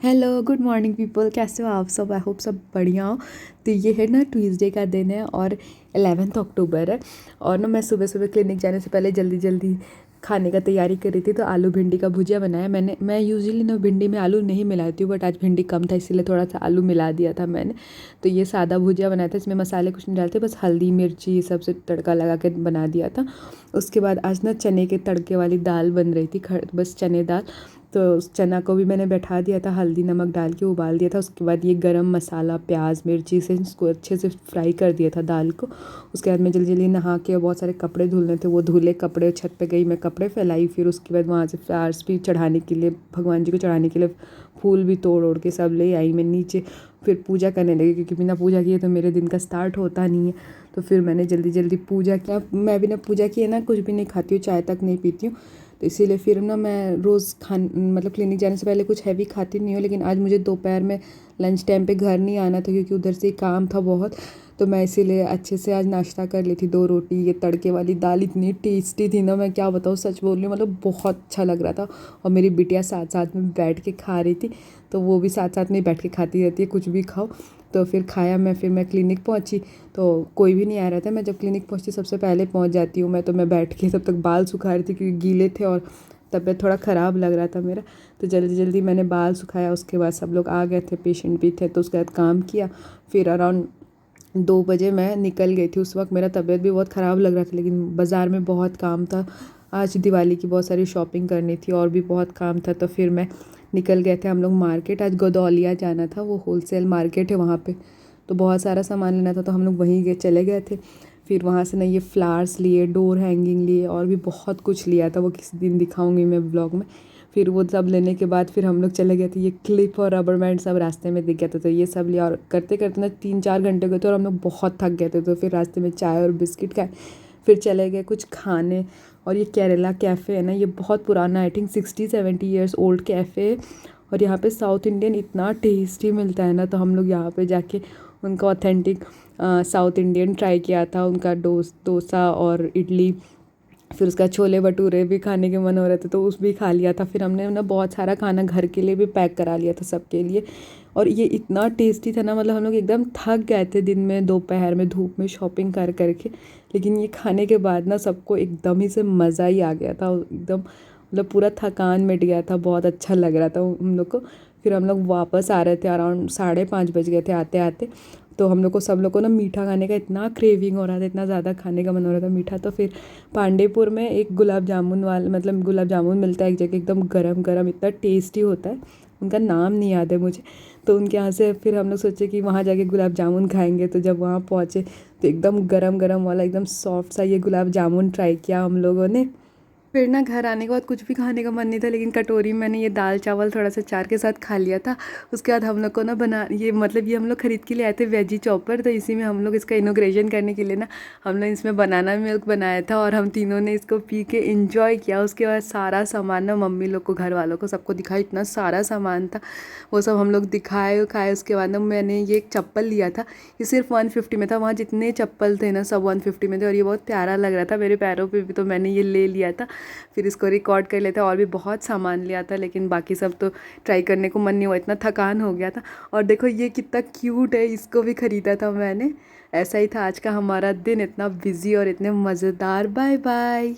Hello good morning people, कैसे हो आप सब? आई होप सब बढ़िया हो। तो ये है ना ट्यूसडे का दिन है और 11 अक्टूबर है। और ना मैं सुबह सुबह क्लिनिक जाने से पहले जल्दी जल्दी खाने का तैयारी कर रही थी। तो आलू भिंडी का भुजिया बनाया मैंने। मैं यूजुअली ना भिंडी में आलू नहीं मिलाती हूँ, बट आज भिंडी कम था इसीलिए थोड़ा सा आलू मिला दिया था मैंने। तो ये सादा भुजिया बनाया था, इसमें मसाले कुछ नहीं डालते, बस हल्दी मिर्ची ये सब से तड़का लगा के बना दिया था। उसके बाद आज ना चने के तड़के वाली दाल बन रही थी, बस चने दाल। तो उस चना को भी मैंने बैठा दिया था, हल्दी नमक डाल के उबाल दिया था। उसके बाद ये गरम मसाला प्याज मिर्ची से इसको अच्छे से फ्राई कर दिया था दाल को। उसके बाद मैं जल्दी जल्दी नहा के, बहुत सारे कपड़े धुलने थे वो धुले, कपड़े छत पे गई, मैं कपड़े फैलाई। फिर उसके बाद वहाँ से फ्लावर्स भी चढ़ाने के लिए, भगवान जी को चढ़ाने के लिए फूल भी तोड़ ओड़ के सब ले आई मैं नीचे। फिर पूजा करने लगी, क्योंकि बिना पूजा किए तो मेरे दिन का स्टार्ट होता नहीं है। तो फिर मैंने जल्दी जल्दी पूजा किया। मैं बिना पूजा किए ना कुछ भी नहीं खाती हूँ, चाय तक नहीं पीती हूँ। तो इसीलिए फिर ना मैं रोज़ मतलब क्लिनिक जाने से पहले कुछ हैवी खाती नहीं हूँ। लेकिन आज मुझे दोपहर में लंच टाइम पे घर नहीं आना था, क्योंकि उधर से काम था बहुत। तो मैं इसीलिए अच्छे से आज नाश्ता कर ली थी। 2 रोटी, ये तड़के वाली दाल इतनी टेस्टी थी ना, मैं क्या बताऊँ, सच बोल रही हूँ, मतलब बहुत अच्छा लग रहा था। और मेरी बिटिया साथ साथ में बैठ के खा रही थी, तो वो भी साथ साथ में बैठ के खाती रहती है कुछ भी खाओ। तो फिर खाया मैं, फिर मैं क्लिनिक पहुँची तो कोई भी नहीं आ रहा था। मैं जब क्लिनिक पहुँचती सबसे पहले पहुँच जाती हूँ मैं, तो मैं बैठ के तब तक बाल सुखा रही थी, क्योंकि गीले थे और तबीयत थोड़ा ख़राब लग रहा था मेरा। तो जल्दी जल्दी मैंने बाल सुखाया। उसके बाद सब लोग आ गए थे, पेशेंट भी थे, तो उसके बाद काम किया। फिर अराउंड 2 बजे मैं निकल गई थी। उस वक्त मेरा तबीयत भी बहुत ख़राब लग रहा था, लेकिन बाज़ार में बहुत काम था। आज दिवाली की बहुत सारी शॉपिंग करनी थी और भी बहुत काम था। तो फिर मैं निकल गए थे हम लोग मार्केट। आज गदौलिया जाना था, वो होलसेल मार्केट है वहाँ पे। तो बहुत सारा सामान लेना था, तो हम लोग वहीं चले गए थे। फिर वहाँ से ना ये फ्लावर्स लिए, डोर हैंगिंग लिए, और भी बहुत कुछ लिया था, वो किसी दिन दिखाऊंगी मैं ब्लॉग में। फिर वो सब लेने के बाद फिर हम लोग चले गए थे। ये क्लिप और रबर बैंड सब रास्ते में दिख गया था, तो ये सब लिया। और करते करते ना 3-4 घंटे गए थे और हम लोग बहुत थक गए थे। तो फिर रास्ते में चाय और बिस्किट खाए, फिर चले गए कुछ खाने। और ये केरला कैफ़े है ना, ये बहुत पुराना, I think 60-70 years old cafe है। और यहाँ पे साउथ इंडियन इतना टेस्टी मिलता है ना, तो हम लोग यहाँ पे जाके उनका ऑथेंटिक साउथ इंडियन ट्राई किया था। उनका डोसा और इडली, फिर उसका छोले भटूरे भी खाने के मन हो रहे थे, तो उस भी खा लिया था। फिर हमने ना बहुत सारा खाना घर के लिए भी पैक करा लिया था सबके लिए। और ये इतना टेस्टी था ना, मतलब हम लोग एकदम थक गए थे दिन में, दोपहर में धूप में शॉपिंग कर करके। लेकिन ये खाने के बाद ना सबको एकदम ही से मज़ा ही आ गया था एकदम, मतलब पूरा थकान मिट गया था, बहुत अच्छा लग रहा था हम लोग को। फिर हम लोग वापस आ रहे थे, अराउंड 5:30 बज गए थे आते आते। तो हम लोग को, सब लोग को ना मीठा खाने का इतना क्रेविंग हो रहा था, इतना ज़्यादा खाने का मन हो रहा था मीठा। तो फिर पांडेपुर में एक गुलाब जामुन वाला, मतलब गुलाब जामुन मिलता है एक जगह, एकदम गरम गरम, इतना टेस्टी होता है। उनका नाम नहीं याद है मुझे। तो उनके यहाँ से फिर हम लोग सोचे कि वहाँ जाके गुलाब जामुन खाएंगे। तो जब वहाँ पहुँचे तो एकदम गरम गरम वाला, एकदम सॉफ्ट सा ये गुलाब जामुन ट्राई किया हम लोगों ने। फिर ना घर आने के बाद कुछ भी खाने का मन नहीं था, लेकिन कटोरी में मैंने ये दाल चावल थोड़ा सा चार के साथ खा लिया था। उसके बाद हम लोग को ना ये मतलब ये हम लोग ख़रीद के लिए आए थे वेजी चॉपर। तो इसी में हम लोग इसका इनोग्रेशन करने के लिए ना, हम लोग इसमें बनाना मिल्क बनाया था और हम तीनों ने इसको पी के इंजॉय किया। उसके बाद सारा सामान ना मम्मी लोग को, घर वालों को, सबको दिखाया, इतना सारा सामान था। वो सब हम लोग दिखाए खाए। उसके बाद ना मैंने ये एक चप्पल लिया था, ये सिर्फ 150 में था। वहाँ जितने चप्पल थे ना सब 150 में थे, और ये बहुत प्यारा लग रहा था मेरे पैरों पे भी, तो मैंने ये ले लिया था। फिर इसको रिकॉर्ड कर लेते। और भी बहुत सामान लिया था, लेकिन बाकी सब तो ट्राई करने को मन नहीं हुआ, इतना थकान हो गया था। और देखो ये कितना क्यूट है, इसको भी ख़रीदा था मैंने। ऐसा ही था आज का हमारा दिन, इतना बिजी और इतने मज़ेदार। Bye bye.